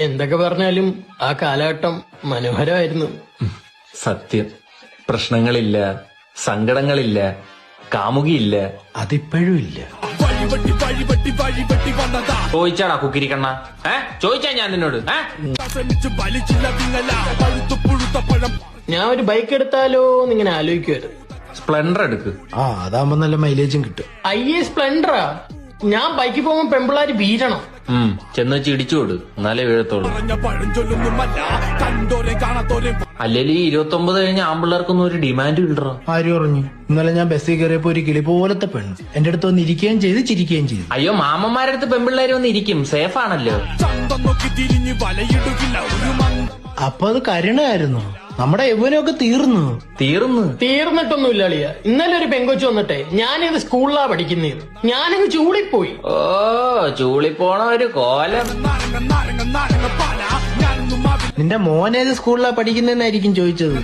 എന്തൊക്കെ പറഞ്ഞാലും ആ കാലഘട്ടം മനോഹരമായിരുന്നു. സത്യം. പ്രശ്നങ്ങളില്ല, സങ്കടങ്ങളില്ല, കാമുകിയില്ല. അതിപ്പോഴും ഇല്ല. ചോദിച്ചാടാ കുക്കിരിക്കണ്ണ? ചോദിച്ചാ ഞാൻ നിന്നോട്? ഞാൻ ഒരു ബൈക്ക് എടുത്താലോ എന്നിങ്ങനെ ആലോചിക്കുമായിരുന്നു. സ്പ്ലെൻഡർ എടുക്ക്. അതാകുമ്പോ നല്ല മൈലേജും കിട്ടും. സ്പ്ലെൻഡറാ. ഞാൻ ബൈക്കിൽ പോകുമ്പോ പെമ്പിള്ളാര് വീഴണം. ചെന്ന് വെച്ച് ഇടിച്ചു കൊടു, എന്നാലേ വീഴത്തോളൂ. അല്ലെങ്കിൽ 29 കഴിഞ്ഞ ആമ്പിള്ളേർക്കൊന്നും ഒരു ഡിമാൻഡ് ഇല്ലറോ. ആരും പറഞ്ഞു? ഇന്നലെ ഞാൻ ബസ്സിൽ കയറിയപ്പോ ഒരു കിളി പോലത്തെ പെണ്ണ് എന്റെ അടുത്ത് വന്ന് ഇരിക്കുകയും ചെയ്ത് ചിരിക്കുകയും ചെയ്തു. അയ്യോ, മാമന്മാരുടെ അടുത്ത് പെമ്പിള്ളേര് വന്ന് ഇരിക്കും, സേഫ് ആണല്ലോ. അപ്പൊ അത് കരുണയായിരുന്നു. നമ്മുടെ യൗവനമൊക്കെ തീർന്നിട്ടൊന്നുമില്ല അളിയ. ഇന്നലെ ഒരു പെങ്കൊച്ചു വന്നിട്ടെ, ഞാനിത് സ്കൂളിലാ പഠിക്കുന്നത്, ഞാനിത് ചൂളിപ്പോയി. ഓ, ചൂളിപ്പോണ ഒരു കോലം. നിന്റെ മോനേത് സ്കൂളിലാ പഠിക്കുന്നതെന്നായിരിക്കും ചോദിച്ചത്.